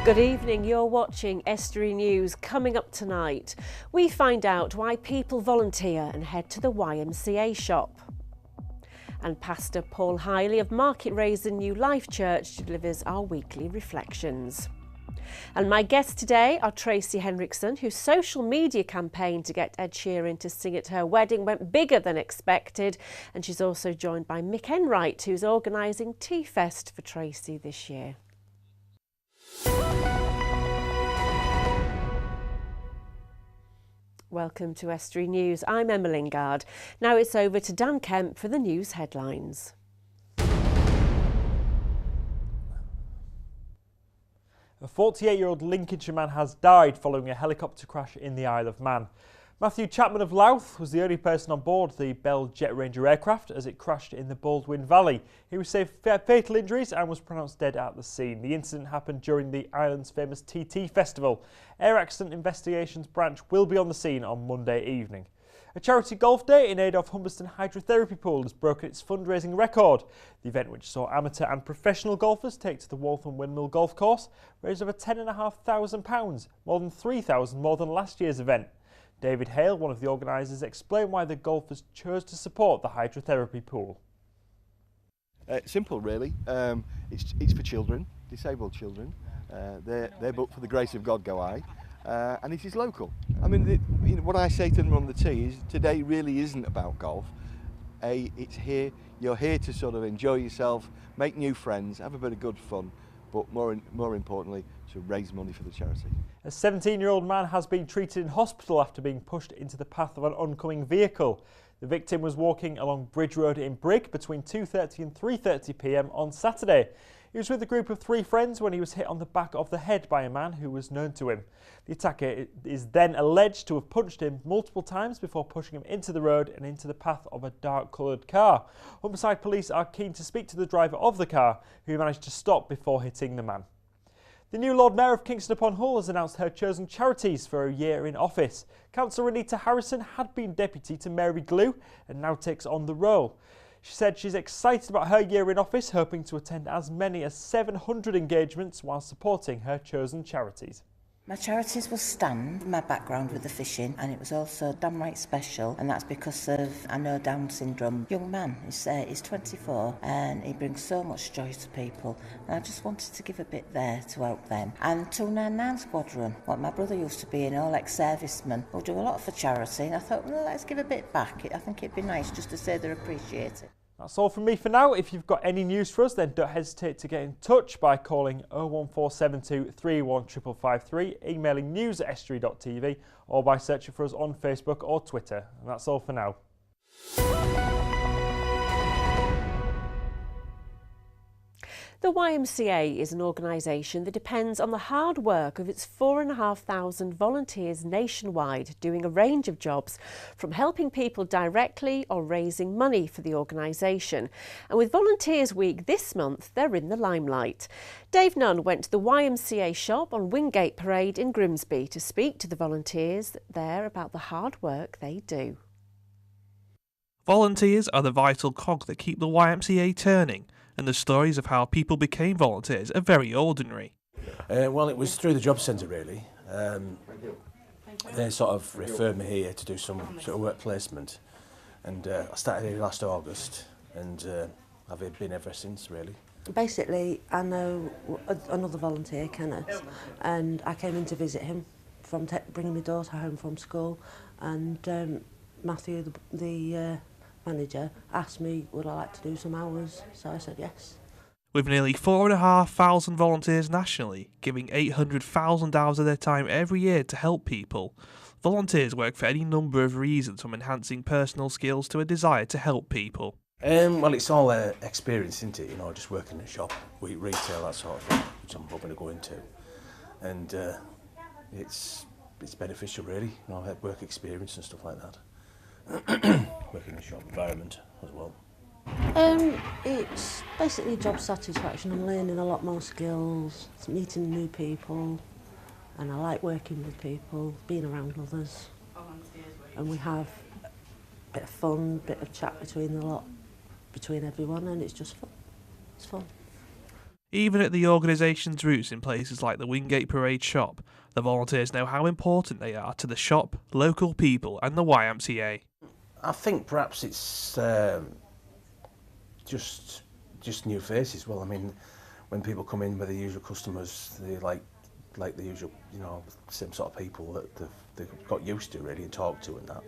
Good evening, you're watching Estuary News. Coming up tonight, we find out why people volunteer and head to the YMCA shop. And Pastor Paul Hiley of Market Raisin New Life Church delivers our weekly reflections. And my guests today are Tracey Henriksen, whose social media campaign to get Ed Sheeran to sing at her wedding went bigger than expected. And she's also joined by Mick Enright, who's organising Tea Fest for Tracey this year. Welcome to Estuary News. I'm Emma Lingard. Now it's over to Dan Kemp for the news headlines. A 48-year-old Lincolnshire man has died following a helicopter crash in the Isle of Man. Matthew Chapman of Louth was the only person on board the Bell Jet Ranger aircraft as it crashed in the Baldwin Valley. He received fatal injuries and was pronounced dead at the scene. The incident happened during the island's famous TT Festival. Air Accident Investigations Branch will be on the scene on Monday evening. A charity golf day in aid of Humberston Hydrotherapy Pool has broken its fundraising record. The event, which saw amateur and professional golfers take to the Waltham Windmill Golf Course, raised over £10,500, more than £3,000 more than last year's event. David Hale, one of the organisers, explained why the golfers chose to support the hydrotherapy pool. Simple, really. It's for children, disabled children. They're booked for the grace of God, go I. And it is local. I mean, what I say to them on the tee is today really isn't about golf. It's here. You're here to sort of enjoy yourself, make new friends, have a bit of good fun, but more importantly, to raise money for the charity. A 17-year-old man has been treated in hospital after being pushed into the path of an oncoming vehicle. The victim was walking along Bridge Road in Brigg between 2:30 and 3:30 p.m. on Saturday. He was with a group of 3 friends when he was hit on the back of the head by a man who was known to him. The attacker is then alleged to have punched him multiple times before pushing him into the road and into the path of a dark-coloured car. Humberside police are keen to speak to the driver of the car, who managed to stop before hitting the man. The new Lord Mayor of Kingston upon Hull has announced her chosen charities for a year in office. Councillor Anita Harrison had been deputy to Mary Glue and now takes on the role. She said she's excited about her year in office, hoping to attend as many as 700 engagements while supporting her chosen charities. My charities will stand my background with the fishing, and it was also damn right special, and that's because of, I know, Down syndrome. Young man, he's 24 and he brings so much joy to people, and I just wanted to give a bit there to help them. And 299 Squadron, what my brother used to be an all ex-serviceman, will do a lot for charity, and I thought, well, let's give a bit back. I think it'd be nice just to say they're appreciated. That's all from me for now. If you've got any news for us, then don't hesitate to get in touch by calling 01472 31 553, emailing news@estuary.tv, or by searching for us on Facebook or Twitter. And that's all for now. The YMCA is an organisation that depends on the hard work of its 4,500 volunteers nationwide, doing a range of jobs, from helping people directly or raising money for the organisation. And with Volunteers Week this month, they're in the limelight. Dave Nunn went to the YMCA shop on Wingate Parade in Grimsby to speak to the volunteers there about the hard work they do. Volunteers are the vital cog that keep the YMCA turning, and the stories of how people became volunteers are very ordinary. Well, it was through the job centre really. They sort of referred me here to do some sort of work placement, and I started here last August, and I've been ever since really. Basically, I know another volunteer, Kenneth, and I came in to visit him from bringing my daughter home from school, and Matthew, the manager, asked me would I like to do some hours, so I said yes. With nearly 4,500 volunteers nationally, giving 800,000 hours of their time every year to help people, volunteers work for any number of reasons, from enhancing personal skills to a desire to help people. Well, it's all experience, isn't it? You know, just working in a shop, retail, that sort of thing, which I'm hoping to go into, and it's beneficial really. You know, I had work experience and stuff like that. Working in a shop environment as well. It's basically job satisfaction. I'm learning a lot more skills, meeting new people, and I like working with people, being around others. And we have a bit of fun, bit of chat between everyone, and it's just fun. It's fun. Even at the organisation's roots in places like the Wingate Parade shop, the volunteers know how important they are to the shop, local people and the YMCA. I think perhaps it's just new faces. Well, I mean, when people come in with the usual customers, they like the usual, you know, same sort of people that they've got used to really and talk to and that.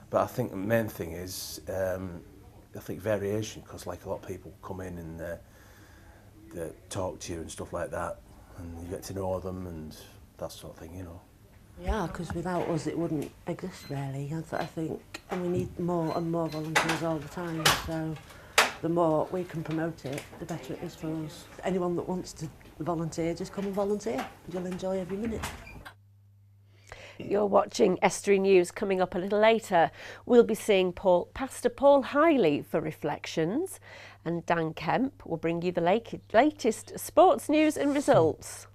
But I think the main thing is, I think variation, because like a lot of people come in and they talk to you and stuff like that, and you get to know them and that sort of thing, you know. Yeah, because without us it wouldn't exist really. I think, and we need more and more volunteers all the time, so the more we can promote it, the better it is for us. Anyone that wants to volunteer, just come and volunteer. You'll enjoy every minute. You're watching Estuary News. Coming up a little later, we'll be seeing Pastor Paul Hiley for Reflections, and Dan Kemp will bring you the latest sports news and results.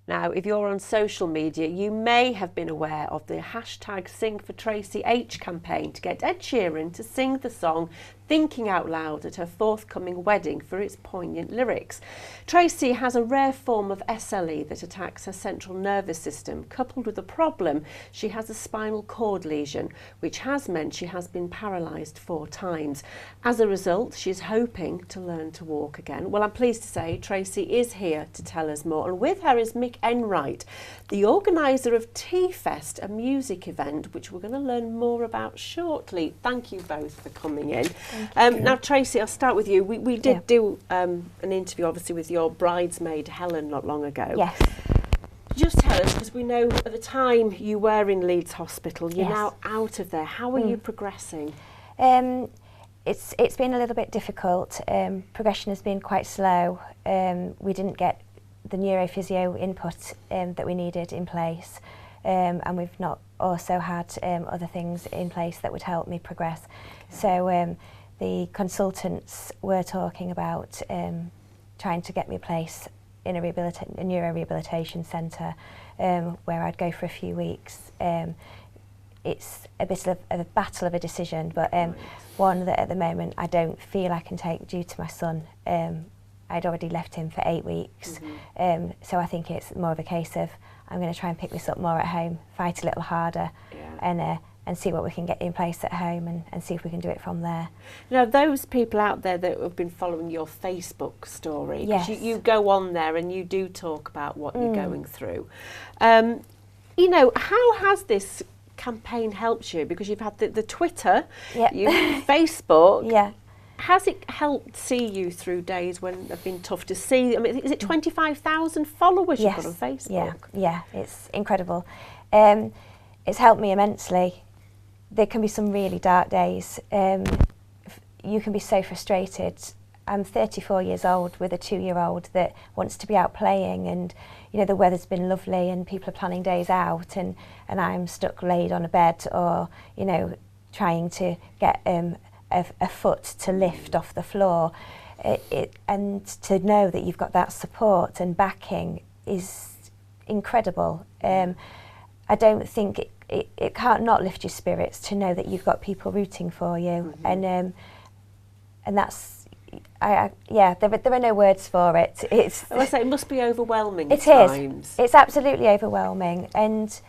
Now, if you're on social media, you may have been aware of the hashtag Sing for Tracy H campaign to get Ed Sheeran to sing the song Thinking Out Loud at her forthcoming wedding for its poignant lyrics. Tracy has a rare form of SLE that attacks her central nervous system. Coupled with a problem, she has a spinal cord lesion, which has meant she has been paralysed 4 times. As a result, she is hoping to learn to walk again. Well, I'm pleased to say Tracy is here to tell us more, and with her is Mick Enright, the organiser of Tea Fest, a music event which we're going to learn more about shortly. Thank you both for coming in. Now, Tracy, I'll start with you. We did do an interview, obviously, with your bridesmaid, Helen, not long ago. Yes. Just tell us, because we know at the time you were in Leeds Hospital, you're now out of there. How are you progressing? It's been a little bit difficult. Progression has been quite slow. We didn't get the neurophysio input that we needed in place, and we've not also had other things in place that would help me progress. So the consultants were talking about trying to get me a place in a neuro rehabilitation centre where I'd go for a few weeks. It's a bit of a battle of a decision, but one that at the moment I don't feel I can take due to my son. I'd already left him for 8 weeks, so I think it's more of a case of I'm going to try and pick this up more at home, fight a little harder, and see what we can get in place at home and see if we can do it from there. Now, those people out there that have been following your Facebook story, because you go on there and you do talk about what you're going through. You know, how has this campaign helped you? Because you've had the Twitter, Facebook. Has it helped see you through days when they've been tough to see? I mean, is it 25,000 followers you've got on Facebook? Yeah, it's incredible. It's helped me immensely. There can be some really dark days. You can be so frustrated. I'm 34 years old with a 2-year-old that wants to be out playing, and you know the weather's been lovely and people are planning days out, and I'm stuck laid on a bed, or you know trying to get a foot to lift off the floor, and to know that you've got that support and backing is incredible. I don't think it can't not lift your spirits to know that you've got people rooting for you, and that's there are no words for it. I say it must be overwhelming at times. It's absolutely overwhelming, and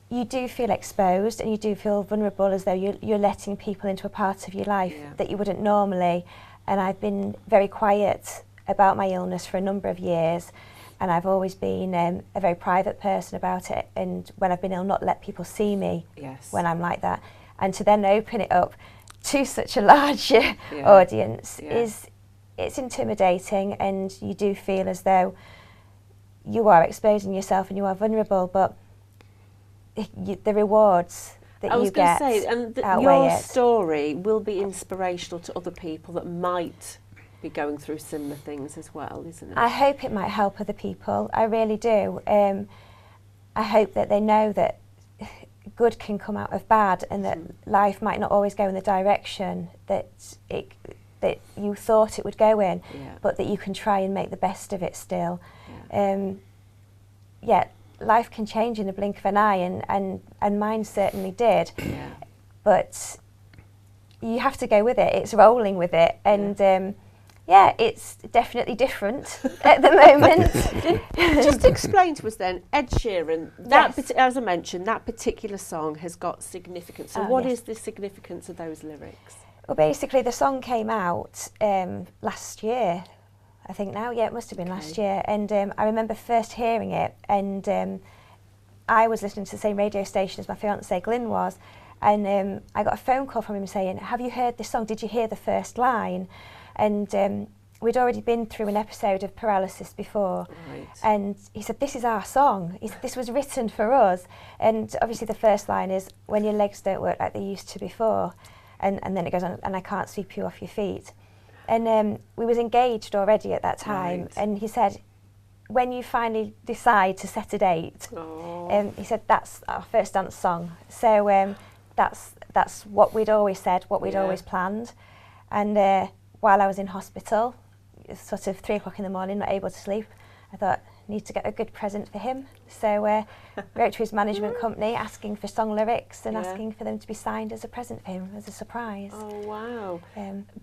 you do feel exposed and you do feel vulnerable, as though you're letting people into a part of your life that you wouldn't normally. And I've been very quiet about my illness for a number of years, and I've always been a very private person about it, and when I've been ill, not let people see me when I'm like that. And to then open it up to such a large audience it's intimidating, and you do feel as though you are exposing yourself and you are vulnerable, but the rewards that you get outweigh it. And your story will be inspirational to other people that might be going through similar things as well, isn't it? I hope it might help other people. I really do. I hope that they know that good can come out of bad, and that life might not always go in the direction that you thought it would go in, but that you can try and make the best of it still. Life can change in a blink of an eye, and mine certainly did. But you have to go with it. It's rolling with it, and yeah, it's definitely different at the moment. Just explain to us then, Ed Sheeran, as I mentioned, that particular song has got significance. So what is the significance of those lyrics? Well, basically the song came out last year, I think now. Yeah, it must have been last year. And I remember first hearing it, and I was listening to the same radio station as my fiancé Glyn was, and I got a phone call from him saying, "Have you heard this song? Did you hear the first line?" And we'd already been through an episode of paralysis before, and he said, "This is our song. This was written for us." And obviously the first line is, "When your legs don't work like they used to before," and then it goes on, "And I can't sweep you off your feet." And we was engaged already at that time, and he said, "When you finally decide to set a date," he said, "That's our first dance song." So that's what we'd always said, what we'd always planned. And while I was in hospital, sort of 3 o'clock in the morning, not able to sleep, I thought, I need to get a good present for him. So wrote to his management company asking for song lyrics and asking for them to be signed as a present for him, as a surprise. Oh, wow.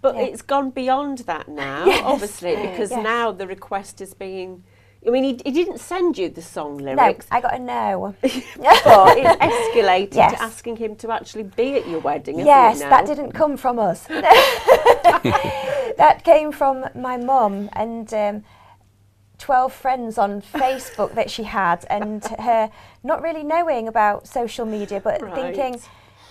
But it's gone beyond that now, obviously, because now the request is being... I mean, he didn't send you the song lyrics. No, I got a no. But it's escalated to asking him to actually be at your wedding, isn't it now? That didn't come from us. That came from my mum and 12 friends on Facebook that she had, and her not really knowing about social media, but thinking,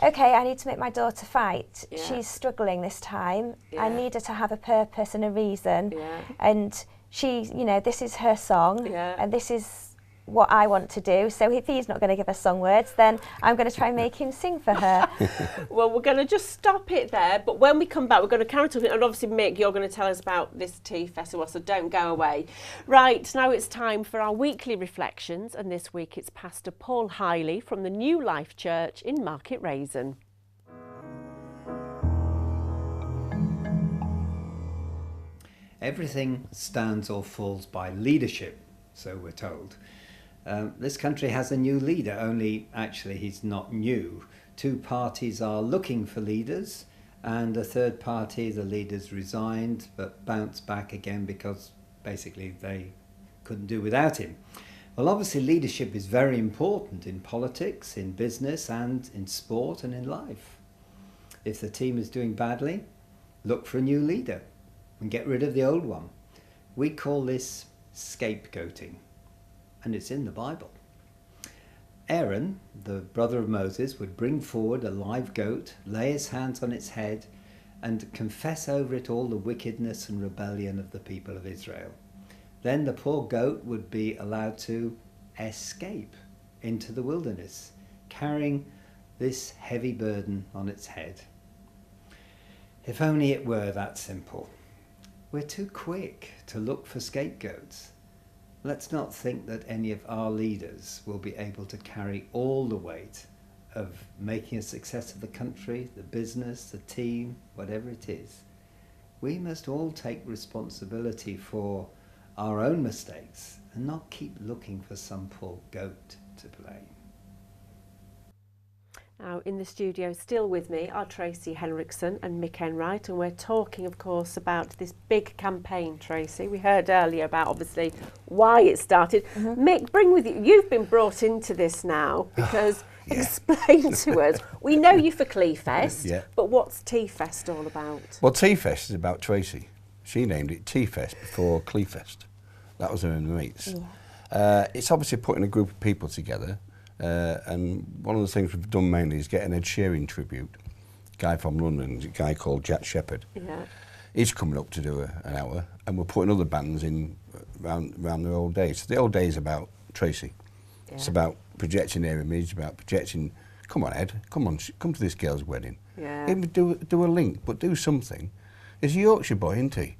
okay, I need to make my daughter fight. She's struggling this time. I need her to have a purpose and a reason. And she, you know, this is her song, and this is what I want to do. So if he's not going to give us song words, then I'm going to try and make him sing for her. Well, we're going to just stop it there. But when we come back, we're going to carry on. And obviously, Mick, you're going to tell us about this tea festival, so don't go away. Right, now it's time for our weekly reflections. And this week it's Pastor Paul Hiley from the New Life Church in Market Raisin. Everything stands or falls by leadership, so we're told. This country has a new leader, only actually he's not new. 2 parties are looking for leaders, and a third party, the leaders resigned but bounced back again because basically they couldn't do without him. Well, obviously leadership is very important in politics, in business and in sport and in life. If the team is doing badly, look for a new leader and get rid of the old one. We call this scapegoating, and it's in the Bible. Aaron, the brother of Moses, would bring forward a live goat, lay his hands on its head, and confess over it all the wickedness and rebellion of the people of Israel. Then the poor goat would be allowed to escape into the wilderness, carrying this heavy burden on its head. If only it were that simple. We're too quick to look for scapegoats. Let's not think that any of our leaders will be able to carry all the weight of making a success of the country, the business, the team, whatever it is. We must all take responsibility for our own mistakes and not keep looking for some poor goat to blame. Now in the studio, still with me, are Tracy Henriksen and Mick Enright, and we're talking, of course, about this big campaign, Tracy. We heard earlier about, obviously, why it started. Mick, bring with you, you've been brought into this now, because explain to us, we know you for Cleefest, but what's Tea Fest all about? Well, Tea Fest is about Tracy. She named it Tea Fest before Cleefest. That was her and the mates. It's obviously putting a group of people together. And one of the things we've done mainly is get an Ed Sheeran tribute. A guy from London, a guy called Jack Shepherd. He's coming up to do an hour, and we're putting other bands in around the old days. So the old days about Tracy. It's about projecting their image, about projecting, come on Ed, come to this girl's wedding. Even do a link, but do something. He's a Yorkshire boy, isn't he?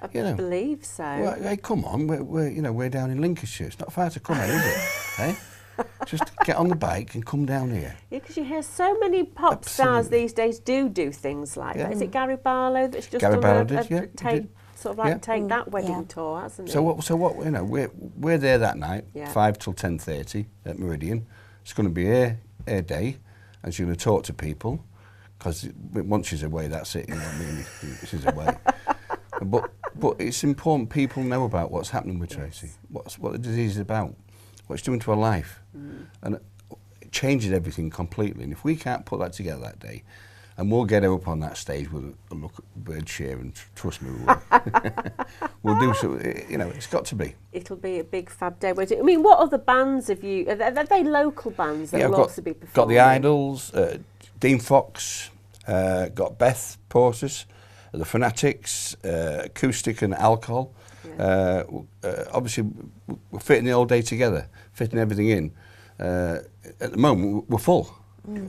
I believe so. Well, hey, come on, we're down in Lincolnshire. It's not far to come, is it? Hey? Just get on the bike and come down here. Yeah, because you hear so many pop stars these days do things like that. Is it Gary Barlow that's just Gary Barlow did, take that wedding tour, hasn't he? So what? We're there that night, 5 till 10:30 at Meridian. It's going to be her day, and she's going to talk to people. because once she's away, that's it. You know what I mean? She's away. But it's important people know about what's happening with Tracey, what the disease is about, what it's doing to her life, and it changes everything completely. And if we can't put that together that day, and we'll get her up on that stage with a look at bird share, and trust me, we will. We'll do so. You know, it's got to be. It'll be a big fab day. I mean, what other bands have you? Are they local bands that will also be performing? Got the Idols, Dean Fox, got Beth Portis, the Fanatics, Acoustic and Alcohol. Yeah. Obviously, we're fitting it all day together, fitting everything in. At the moment, we're full.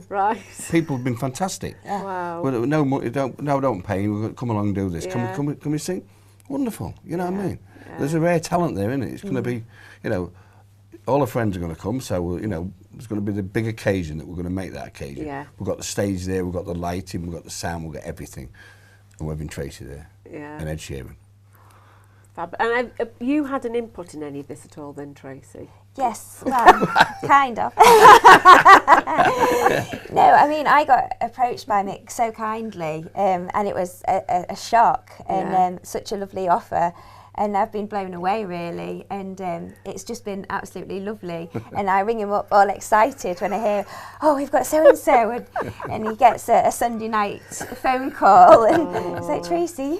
Right. People have been fantastic. Wow. Well, don't pay. We're going to come along and do this. Yeah. Can we sing? Wonderful. You know what I mean? Yeah. There's a rare talent there, isn't it? It's going to be, you know, all our friends are going to come. So you know, it's going to be the big occasion that we're going to make that occasion. Yeah. We've got the stage there. We've got the lighting. We've got the sound. We've got everything. And we're having Tracey there. Yeah. And Ed Sheeran. Fab. And have you had an input in any of this at all then, Tracey? Yes, well, kind of. No, I mean, I got approached by Mick so kindly, and it was a shock and such a lovely offer. And I've been blown away, really, and it's just been absolutely lovely. And I ring him up all excited when I hear, oh, we've got so-and-so, and he gets a Sunday night phone call, and it's like, Tracey.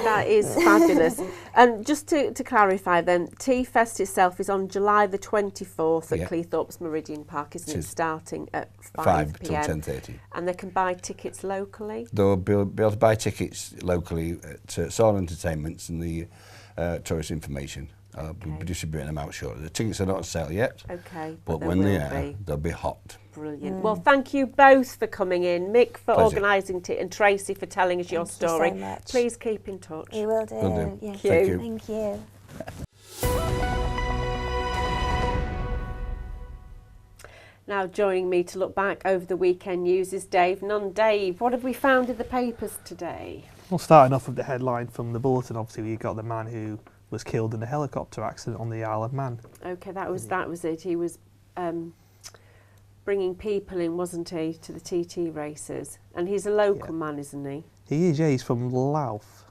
That is fabulous. And just to clarify then, Tea Fest itself is on July the 24th at Cleethorpes Meridian Park, isn't it? Starting at 5 p.m. till 10:30. And they can buy tickets locally? They'll be able to buy tickets locally at Soul Entertainments and the tourist information. We'll be distributing them out shortly. The tickets are not on sale yet, but when they are, they'll be hot. Brilliant. Well, thank you both for coming in. Mick for organising it, and Tracey for telling us your story. Thank you so much. Please keep in touch. We will do. Will do. Yes. Thank you. Thank you. Now joining me to look back over the weekend news is Dave Nunn. Dave, what have we found in the papers today? Well, starting off with the headline from the bulletin, obviously we got the man who was killed in a helicopter accident on the Isle of Man. Okay, that was it. He was bringing people in, wasn't he, to the TT races? And he's a local man, isn't he? He is, yeah. He's from Louth.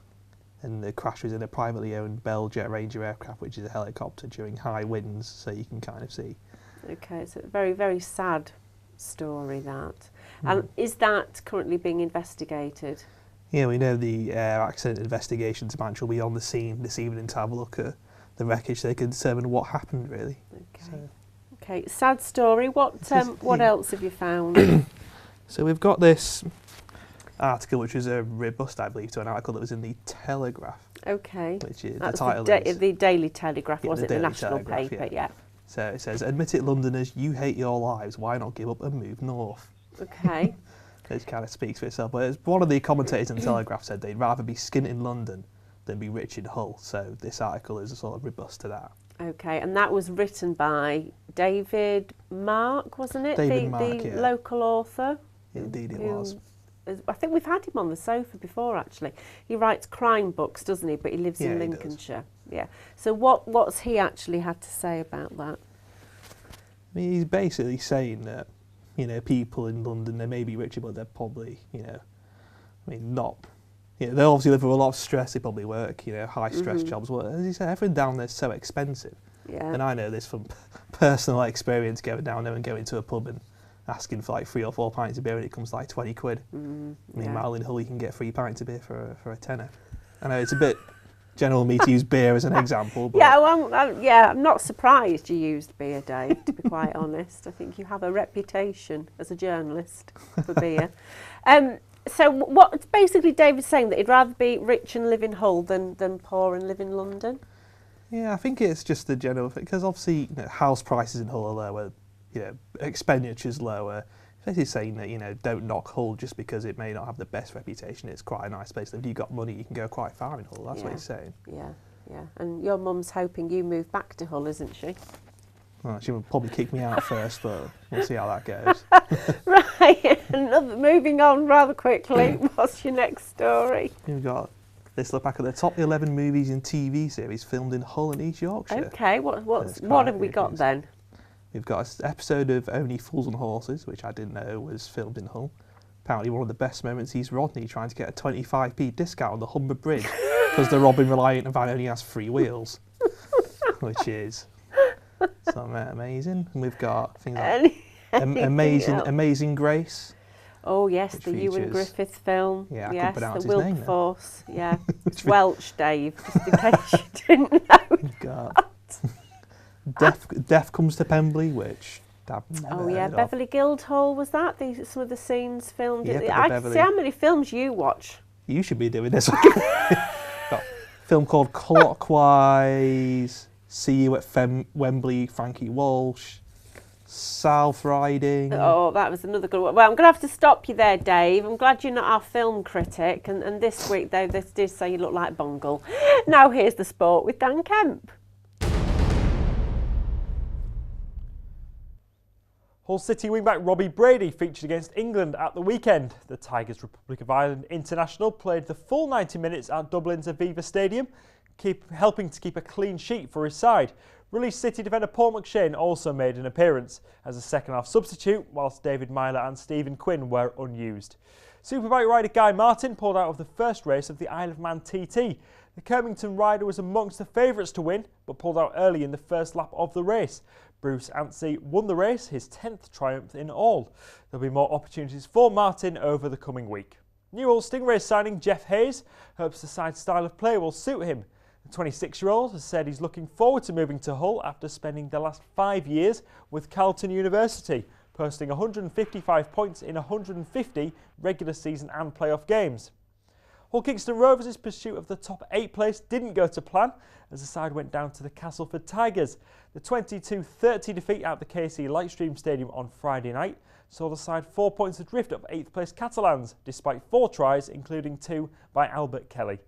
And the crash was in a privately owned Bell Jet Ranger aircraft, which is a helicopter during high winds, so you can kind of see. Okay, it's a very, very sad story, that. And is that currently being investigated? Yeah, we know the accident investigations branch will be on the scene this evening to have a look at the wreckage so they can determine what happened, really. Okay, sad story. What else have you found? So we've got this article, which was a robust, I believe, to an article that was in the Telegraph. Okay. Which is, that's the title is the Daily Telegraph, was it? The national Telegraph, paper, yeah. So it says, admit it, Londoners, you hate your lives. Why not give up and move north? Okay. It kind of speaks for itself. But one of the commentators in the Telegraph said they'd rather be skint in London than be rich in Hull. So this article is a sort of robust to that. Okay, and that was written by David Mark, wasn't it? The local author. Indeed it was. I think we've had him on the sofa before, actually. He writes crime books, doesn't he? But he lives in Lincolnshire. Yeah. So what's he actually had to say about that? I mean, he's basically saying that, you know, people in London, they may be richer, but they're probably, you know, I mean, not. You know, they obviously live with a lot of stress. They probably work, you know, high stress jobs. Well, as you say, everything down there is so expensive. Yeah. And I know this from personal experience, going down there and going to a pub and asking for like 3 or 4 pints of beer, and it comes like 20 quid. Meanwhile, in Hull, you can get 3 pints of beer for a tenner. I know it's a bit general me to use beer as an example. But I'm not surprised you used beer, Dave, to be quite honest. I think you have a reputation as a journalist for beer. So what basically David's saying, that he'd rather be rich and live in Hull than poor and live in London? Yeah, I think it's just the general thing, because obviously, you know, house prices in Hull are lower, you know, expenditure's lower. He's saying that, you know, don't knock Hull just because it may not have the best reputation. It's quite a nice place. If you've got money, you can go quite far in Hull. That's what he's saying. Yeah, yeah. And your mum's hoping you move back to Hull, isn't she? Well, she would probably kick me out first, but we'll see how that goes. Right. Moving on rather quickly. What's your next story? We've got this look back at the top 11 movies and TV series filmed in Hull and East Yorkshire. Okay. What have we got then? We've got an episode of Only Fools and Horses, which I didn't know was filmed in Hull. Apparently one of the best moments is Rodney trying to get a 25p discount on the Humber Bridge because the Robin Reliant van only has 3 wheels, which is amazing. And we've got things like Amazing Grace. Oh yes, the features... Ewan Griffith film. Yeah, I yes, couldn't pronounce the his name Wilberforce. Yeah, it's Welsh, Dave. Just in case you didn't know. Death Comes to Pembrey, which I've never heard Beverly Guildhall was that? Some of the scenes filmed. Yeah, I see how many films you watch. You should be doing this. Got a film called Clockwise. See You at Wembley, Frankie Walsh. South Riding. Oh, that was another good one. Well, I'm going to have to stop you there, Dave. I'm glad you're not our film critic. And this week, though, this did say you look like Bungle. Now here's the sport with Dan Kemp. Hull City wingback Robbie Brady featured against England at the weekend. The Tigers Republic of Ireland international played the full 90 minutes at Dublin's Aviva Stadium, helping to keep a clean sheet for his side. Released City defender Paul McShane also made an appearance as a second-half substitute, whilst David Myler and Stephen Quinn were unused. Superbike rider Guy Martin pulled out of the first race of the Isle of Man TT. The Kirmington rider was amongst the favourites to win, but pulled out early in the first lap of the race. Bruce Anstey won the race, his 10th triumph in all. There'll be more opportunities for Martin over the coming week. New Hull Stingrays signing Jeff Hayes hopes the side's style of play will suit him. The 26-year-old has said he's looking forward to moving to Hull after spending the last 5 years with Carleton University, posting 155 points in 150 regular season and playoff games. Hull Kingston Rovers' pursuit of the top 8 place didn't go to plan as the side went down to the Castleford Tigers. The 22-30 defeat at the KC Lightstream Stadium on Friday night saw the side 4 points adrift of 8th place Catalans, despite 4 tries, including 2 by Albert Kelly.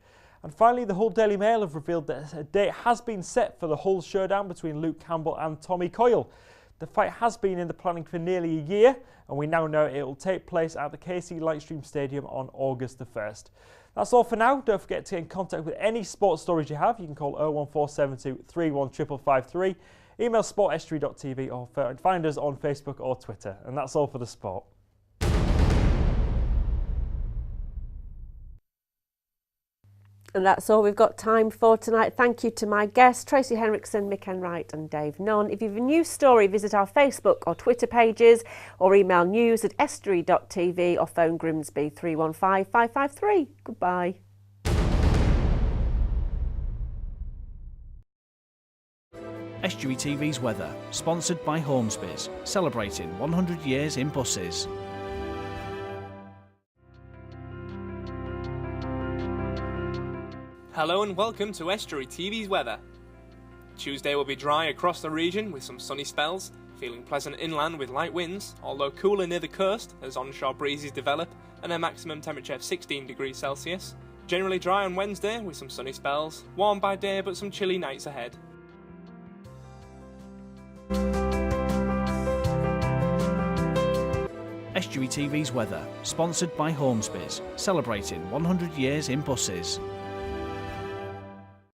And finally, the Hull Daily Mail have revealed that a date has been set for the Hull showdown between Luke Campbell and Tommy Coyle. The fight has been in the planning for nearly a year, and we now know it will take place at the KC Lightstream Stadium on August the 1st. That's all for now. Don't forget to get in contact with any sports stories you have. You can call 01472 31553, email sport@estuary.tv, or find us on Facebook or Twitter. And that's all for the sport. And that's all we've got time for tonight. Thank you to my guests, Tracy Henriksen, Mick Enright and Dave Nunn. If you have a news story, visit our Facebook or Twitter pages or email news@estuary.tv or phone Grimsby 315 553. Goodbye. Estuary TV's weather, sponsored by Hornsby's, celebrating 100 years in buses. Hello and welcome to Estuary TV's weather. Tuesday will be dry across the region with some sunny spells, feeling pleasant inland with light winds, although cooler near the coast as onshore breezes develop, and a maximum temperature of 16 degrees Celsius. Generally dry on Wednesday with some sunny spells, warm by day but some chilly nights ahead. Estuary TV's weather, sponsored by Hornsby's, celebrating 100 years in buses.